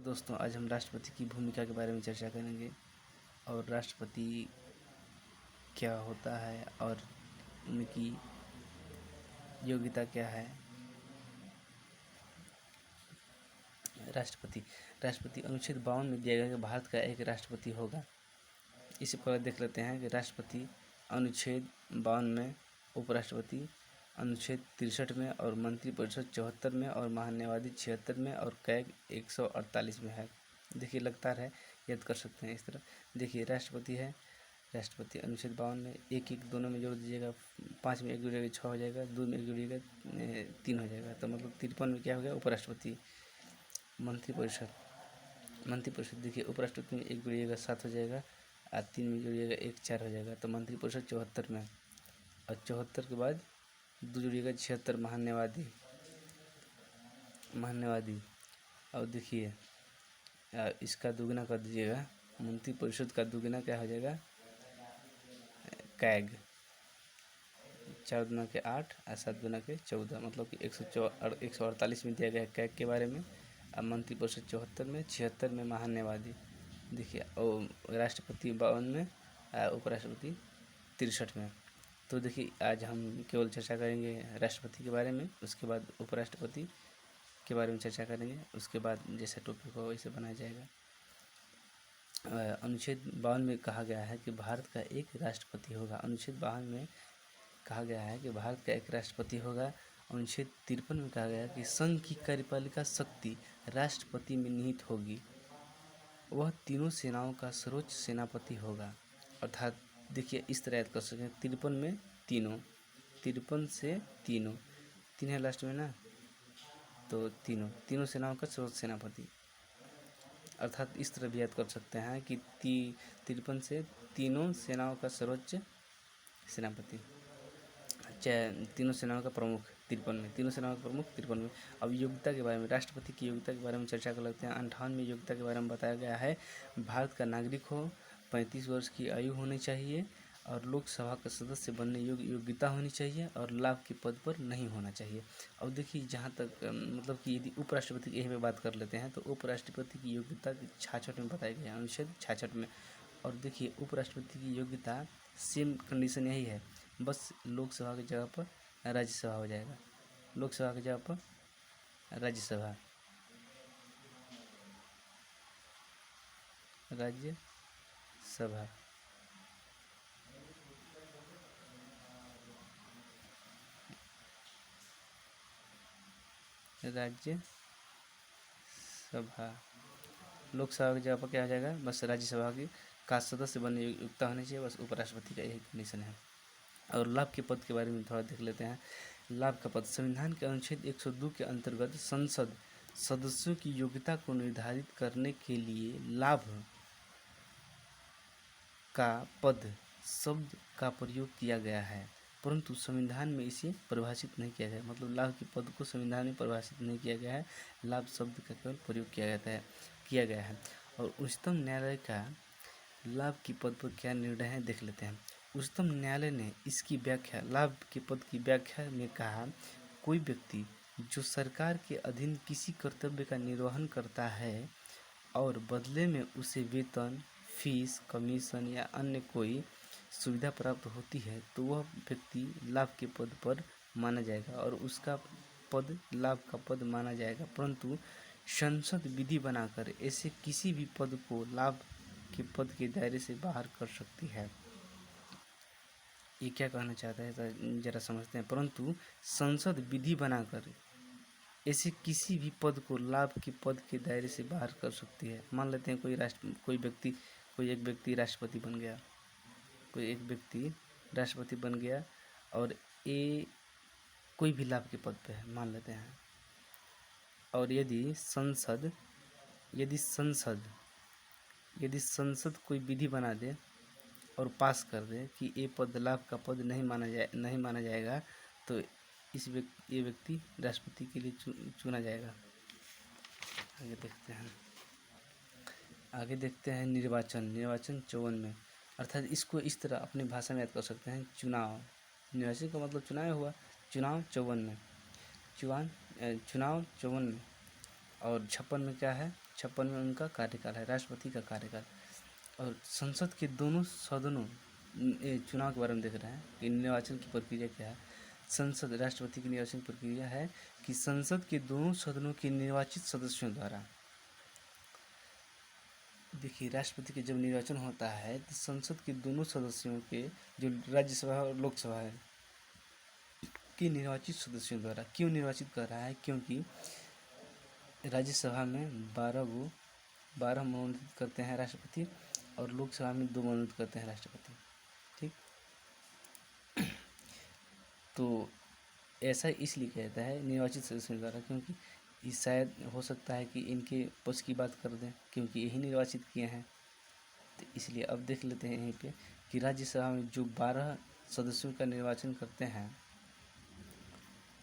तो दोस्तों आज हम राष्ट्रपति की भूमिका के बारे में चर्चा करेंगे और राष्ट्रपति क्या होता है और उनकी योग्यता क्या है। राष्ट्रपति राष्ट्रपति अनुच्छेद 52 में दिया गया कि भारत का एक राष्ट्रपति होगा। इसी पर देख लेते हैं कि राष्ट्रपति अनुच्छेद 52 में, उपराष्ट्रपति अनुच्छेद 63 में और मंत्रिपरिषद 74 में और महान्यायवादी 76 में और कैग 148 में है। देखिए लगातार है, याद कर सकते हैं इस तरह। देखिए राष्ट्रपति है, राष्ट्रपति अनुच्छेद 52 में एक दोनों में जोड़ दीजिएगा, 5 में 1 जोड़िएगा 6 हो जाएगा, 2 में 1 जोड़िएगा 3 हो जाएगा, तो मतलब 53 में क्या हो गया, उपराष्ट्रपति। मंत्रिपरिषद देखिए, उपराष्ट्रपति में 1 जोड़िएगा 7 हो जाएगा और 3 में जोड़िएगा 1 4 हो जाएगा, तो मंत्रिपरिषद 74 में। और 74 के बाद 2 जोड़िएगा 76, महान्यायवादी। और देखिए इसका दुगना कर दीजिएगा, मंत्रिपरिषद का दुगना क्या हो जाएगा, कैग। 4 दूना के 8 और 7 दूना के 14, मतलब कि 148 में दिया गया है कैग के बारे में। अब मंत्रिपरिषद 74 में, 76 में महान्यायवादी। देखिए और राष्ट्रपति 52 में, उपराष्ट्रपति 63 में। तो देखिए आज हम केवल चर्चा करेंगे राष्ट्रपति के बारे में, उसके बाद उपराष्ट्रपति के बारे में चर्चा करेंगे, उसके बाद जैसे टॉपिक हो वैसे बनाया जाएगा। अनुच्छेद 52 में कहा गया है कि भारत का एक राष्ट्रपति होगा। अनुच्छेद 52 में कहा गया है कि भारत का एक राष्ट्रपति होगा। अनुच्छेद 53 में कहा गया है कि संघ की कार्यपालिका शक्ति राष्ट्रपति में निहित होगी, वह तीनों सेनाओं का सर्वोच्च सेनापति होगा। अर्थात देखिए इस तरह याद कर सकते हैं, 53 में तीनों, 53 से तीनों, 3 है लास्ट में ना, तो तीनों सेनाओं का सर्वोच्च सेनापति। अर्थात इस तरह भी याद कर सकते हैं कि 53 से तीनों सेनाओं का सर्वोच्च सेनापति, चाहे तीनों सेनाओं का प्रमुख 53 में, तीनों सेनाओं का प्रमुख 53 में। अब योग्यता के बारे में, राष्ट्रपति की योग्यता के बारे में चर्चा कर लेते हैं। 58 योग्यता के बारे में बताया गया है, भारत का नागरिक हो, 35 वर्ष की आयु होनी चाहिए और लोकसभा का सदस्य बनने योग्य योग्यता होनी चाहिए और लाभ के पद पर नहीं होना चाहिए। और देखिए जहाँ तक मतलब कि यदि उपराष्ट्रपति की यही पे बात कर लेते हैं, तो उपराष्ट्रपति की योग्यता 66 में बताई गई है, अनुच्छेद 66 में। और देखिए उपराष्ट्रपति की योग्यता सेम कंडीशन यही है, बस लोकसभा की जगह पर राज्यसभा हो जाएगा, लोकसभा की जगह पर राज्यसभा, राज्यसभा। राज्यसभा, लोकसभा की जगह पर क्या हो जाएगा, बस राज्यसभा की का सदस्य बनने योग्यता होनी चाहिए, बस उपराष्ट्रपति का यही कंडीशन है। और लाभ के पद के बारे में थोड़ा देख लेते हैं। लाभ का पद, संविधान के अनुच्छेद 102 के अंतर्गत संसद सदस्यों की योग्यता को निर्धारित करने के लिए लाभ का पद शब्द का प्रयोग किया गया है, परंतु संविधान में इसे परिभाषित नहीं किया गया। मतलब लाभ के पद को संविधान में परिभाषित नहीं किया गया है, लाभ शब्द का केवल प्रयोग किया गया है। और उच्चतम न्यायालय का लाभ के पद पर क्या निर्णय है देख लेते हैं। उच्चतम न्यायालय ने इसकी व्याख्या, लाभ के पद की व्याख्या में कहा, कोई व्यक्ति जो सरकार के अधीन किसी कर्तव्य का निर्वहन करता है और बदले में उसे वेतन, फीस, कमीशन या अन्य कोई सुविधा प्राप्त होती है, तो वह व्यक्ति लाभ के पद पर माना जाएगा और उसका पद लाभ का पद माना जाएगा। परंतु संसद विधि बनाकर ऐसे किसी भी पद को लाभ के पद के दायरे से बाहर कर सकती है। ये क्या कहना चाहता है तो जरा समझते हैं। परंतु संसद विधि बनाकर ऐसे किसी भी पद को लाभ के पद के दायरे से बाहर कर सकती है। मान लेते हैं कोई एक व्यक्ति राष्ट्रपति बन गया, और ये कोई भी लाभ के पद पे है मान लेते हैं। और यदि संसद कोई विधि बना दे और पास कर दे कि ये पद लाभ का पद नहीं माना जाएगा, तो ये व्यक्ति राष्ट्रपति के लिए चुना जाएगा। आगे देखते हैं निर्वाचन 54 में। अर्थात इसको इस तरह अपनी भाषा में याद कर सकते हैं, चुनाव। निर्वाचन का मतलब चुनाव हुआ, चुनाव 54 में, और 56 में क्या है, 56 में उनका कार्यकाल है, राष्ट्रपति का कार्यकाल। और संसद के दोनों सदनों चुनाव के बारे में देख रहे हैं कि निर्वाचन की प्रक्रिया क्या है। संसद राष्ट्रपति की निर्वाचन प्रक्रिया है कि संसद के दोनों सदनों के निर्वाचित सदस्यों द्वारा, देखिए राष्ट्रपति के जब निर्वाचन होता है तो संसद के दोनों सदस्यों के, जो राज्यसभा और लोकसभा है, के निर्वाचित सदस्यों द्वारा। क्यों निर्वाचित कर रहा है? क्योंकि राज्यसभा में 12 मनोनीत करते हैं राष्ट्रपति और लोकसभा में 2 मनोनीत करते हैं राष्ट्रपति। ठीक, तो ऐसा इसलिए कहता है निर्वाचित सदस्यों द्वारा, क्योंकि इस शायद हो सकता है कि इनके पक्ष की बात कर दें, क्योंकि यही निर्वाचित किए हैं। तो इसलिए अब देख लेते हैं यहीं पे कि राज्यसभा में जो 12 सदस्यों का निर्वाचन करते हैं,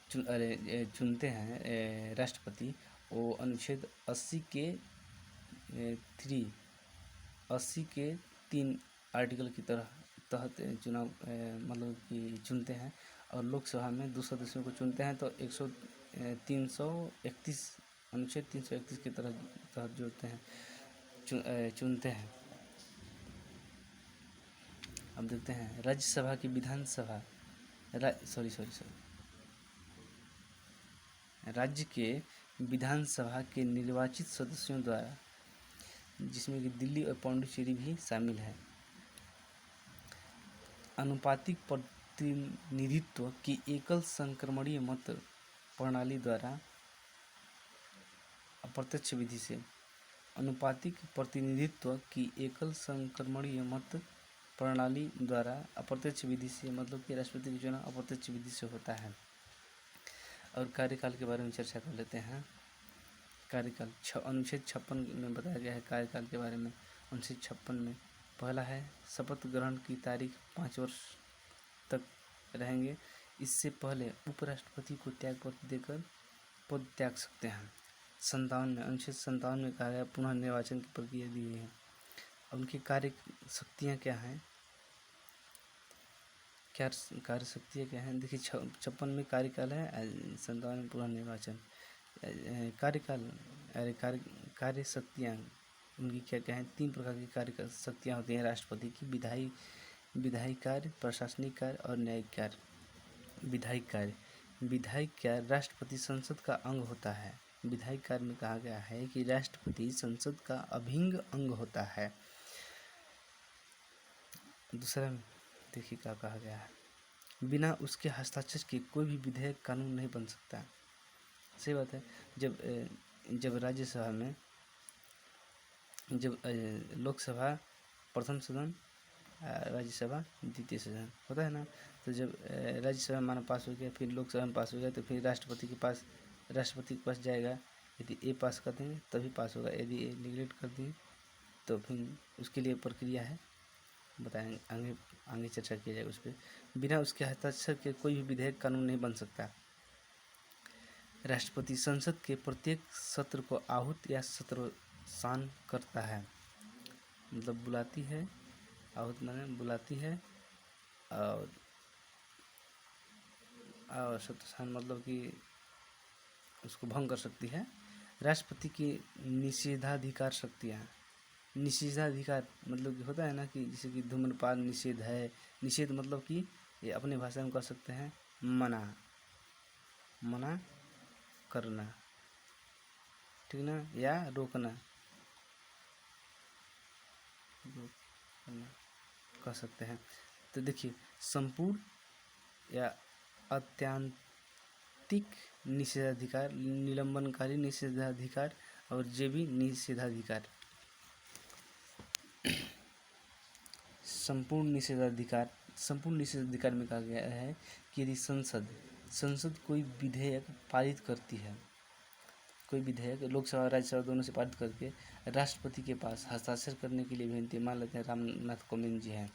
चुनते हैं राष्ट्रपति, वो अनुच्छेद 80 के 3 आर्टिकल की तहत चुनाव मतलब कि चुनते हैं। और लोकसभा में 2 सदस्यों को चुनते हैं तो 331 अनुच्छेद 331 के तहत जोड़ते हैं, चुनते हैं। अब देखते हैं राज्यसभा की विधानसभा, राज्य के विधानसभा के निर्वाचित सदस्यों द्वारा, जिसमें कि दिल्ली और पांडिचेरी भी शामिल है, अनुपातिक प्रतिनिधित्व की एकल संक्रमणीय मत प्रणाली द्वारा अप्रत्यक्ष विधि से, अनुपातिक प्रतिनिधित्व की एकल संक्रमणीय मत प्रणाली द्वारा अप्रत्यक्ष विधि से, मतलब कि राष्ट्रपति का चुनाव अप्रत्यक्ष विधि से होता है। और कार्यकाल के बारे में चर्चा कर लेते हैं। कार्यकाल अनुच्छेद 56 में बताया गया है कार्यकाल के बारे में। अनुच्छेद 56 में पहला है शपथ ग्रहण की तारीख 5 वर्ष तक रहेंगे। इससे पहले उपराष्ट्रपति को त्यागपत्र देकर पद त्याग सकते हैं। 57 में, अनुच्छेद 57 में कहा गया पुनः निर्वाचन की प्रक्रिया दी गई है। उनकी कार्य शक्तियाँ क्या हैं? क्या कार्य शक्तियाँ क्या हैं? देखिए 56 में कार्यकाल है, 57 में पुनः निर्वाचन। कार्यकाल कार्य शक्तियाँ उनकी क्या क्या हैं? 3 प्रकार की कार्य शक्तियाँ होती हैं राष्ट्रपति की: विधायी कार्य, प्रशासनिक कार्य और न्यायिक कार्य। विधायिक कार्य राष्ट्रपति संसद का अंग होता है। विधायिक कार्य में कहा गया है कि राष्ट्रपति संसद का अभिन्न अंग होता है। दूसरा देखिए क्या कहा गया है, बिना उसके हस्ताक्षर के कोई भी विधेयक कानून नहीं बन सकता। सही बात है। जब राज्यसभा में, जब लोकसभा प्रथम सदन, राज्यसभा द्वितीय सदन होता है ना, तो जब राज्यसभा माना पास हो गया, फिर लोकसभा में पास हो गया, तो फिर राष्ट्रपति के पास जाएगा। यदि ए पास कर देंगे तभी पास होगा, यदि ए निगलेक्ट कर देंगे तो फिर उसके लिए प्रक्रिया है, बताएंगे आगे चर्चा किया जाएगा उस पर। बिना उसके हस्ताक्षर के कोई भी विधेयक कानून नहीं बन सकता। राष्ट्रपति संसद के प्रत्येक सत्र को आहूत या सत्रसान करता है, मतलब बुलाती है। आहूत माने बुलाती है, और सत्रसान मतलब कि उसको भंग कर सकती है। राष्ट्रपति की निषेधाधिकार शक्तियाँ, निषेधाधिकार मतलब कि होता है ना कि जैसे कि धूम्रपान निषेध है। निषेध मतलब कि ये अपने भाषा में कह सकते हैं मना करना, ठीक ना, या रोकना कह सकते हैं। तो देखिए संपूर्ण या अत्यंतिक निषेधाधिकार, निलंबनकारी निषेधाधिकार और जेबी निषेधाधिकार। संपूर्ण निषेधाधिकार में कहा गया है कि यदि संसद कोई विधेयक पारित करती है, कोई विधेयक लोकसभा और राज्यसभा दोनों से पारित करके राष्ट्रपति के पास हस्ताक्षर करने के लिए भेजती है। मान लेते हैं रामनाथ कोविंद जी हैं,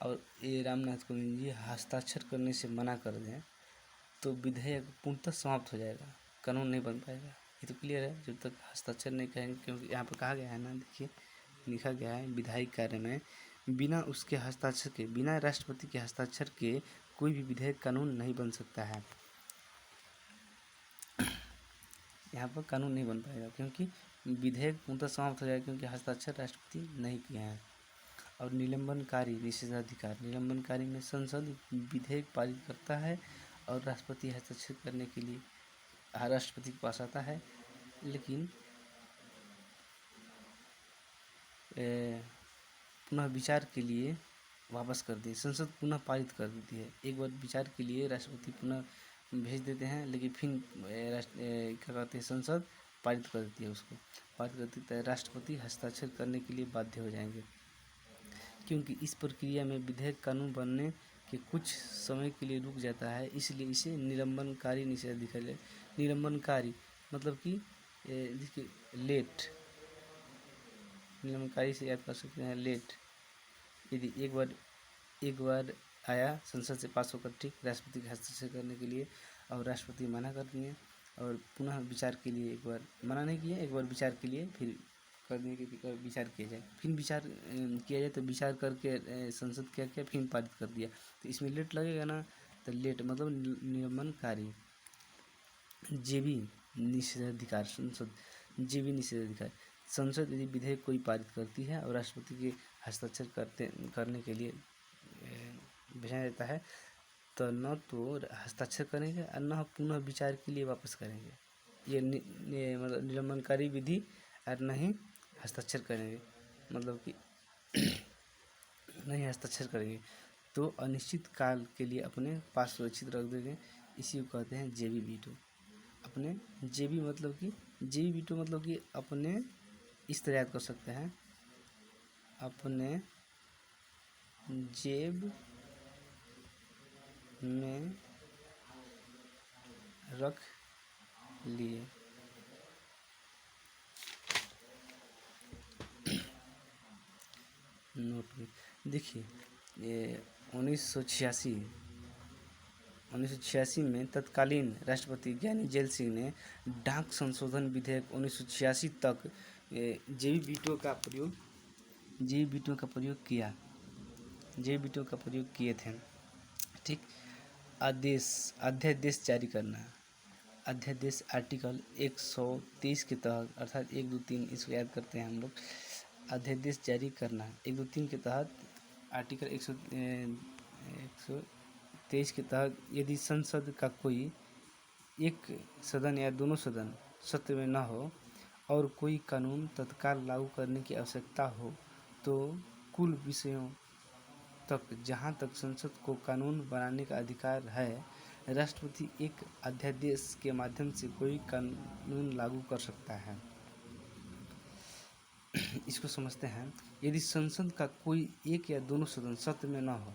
और ये रामनाथ कोविंद जी हस्ताक्षर करने से मना कर दें तो विधेयक पूर्णतः समाप्त हो जाएगा, कानून नहीं बन पाएगा। ये तो क्लियर है, जब तक हस्ताक्षर नहीं करेंगे। क्योंकि यहाँ पर कहा गया है ना, देखिए लिखा गया है विधायिक कार्य में बिना उसके हस्ताक्षर के, बिना राष्ट्रपति के हस्ताक्षर के कोई भी विधेयक कानून नहीं बन सकता है। यहाँ पर कानून नहीं बन पाएगा, क्योंकि विधेयक पूर्णतः समाप्त हो जाएगा, क्योंकि हस्ताक्षर राष्ट्रपति नहीं किए हैं। और निलंबनकारी निषेधाधिकार, निलंबनकारी में संसद विधेयक पारित करता है और राष्ट्रपति हस्ताक्षर करने के लिए राष्ट्रपति के पास आता है, लेकिन पुनः विचार के लिए वापस कर दी, संसद पुनः पारित कर देती है। एक बार विचार के लिए राष्ट्रपति पुनः भेज देते हैं, लेकिन फिर क्या कहते हैं, संसद पारित कर देती है, उसको पारित कर देता है। राष्ट्रपति हस्ताक्षर करने के लिए बाध्य हो जाएंगे, क्योंकि इस प्रक्रिया में विधेयक कानून बनने के कुछ समय के लिए रुक जाता है, इसलिए इसे निलंबनकारी निषेधाधिकार। निलंबनकारी मतलब कि देखिए लेट, निलंबनकारी से याद कर सकते हैं लेट। यदि एक बार आया संसद से पास होकर, ठीक, राष्ट्रपति के हस्ताक्षर करने के लिए, और राष्ट्रपति मना कर दिए, और पुनः विचार के लिए, एक बार मना नहीं किया, एक बार विचार के लिए फिर करने के विचार किया जाए, फिर विचार किया जाए, तो विचार करके संसद क्या किया, फिर पारित कर दिया, तो इसमें लेट लगेगा ना, तो लेट मतलब निलंबनकारी। जेबी निषेधाधिकार, संसद जेबी निषेधाधिकार, संसद यदि विधेयक कोई पारित करती है और राष्ट्रपति के हस्ताक्षर करने के लिए भेजा जाता है, तो न तो हस्ताक्षर करेंगे और न पुनः विचार के लिए वापस करेंगे, ये मतलब निलंबनकारी विधि, और न ही हस्ताक्षर करेंगे, मतलब कि नहीं हस्ताक्षर करेंगे, तो अनिश्चित काल के लिए अपने पास सुरक्षित रख देंगे। इसी को कहते हैं जेबी वीटो। अपने जेबी मतलब कि जेबी वीटो मतलब कि अपने, इस तरह याद कर सकते हैं, अपने जेब में रख लिए। नोट में देखिए, ये 1986 में तत्कालीन राष्ट्रपति ज्ञानी जैल सिंह ने डाक संशोधन विधेयक 1986 तक जेबी वीटो का प्रयोग किए थे, ठीक। अध्यादेश जारी करना, अध्यादेश आर्टिकल 123 के तहत, अर्थात 1, 2, 3 इसको याद करते हैं हम लोग। अध्यादेश जारी करना 1, 2, 3 के तहत, आर्टिकल 123 के तहत, यदि संसद का कोई एक सदन या दोनों सदन सत्र में न हो और कोई कानून तत्काल लागू करने की आवश्यकता हो, तो कुल विषयों तक जहां तक संसद को कानून बनाने का अधिकार है, राष्ट्रपति एक अध्यादेश के माध्यम से कोई कानून लागू कर सकता है। इसको समझते हैं। यदि संसद का कोई एक या दोनों सदन सत्र में न हो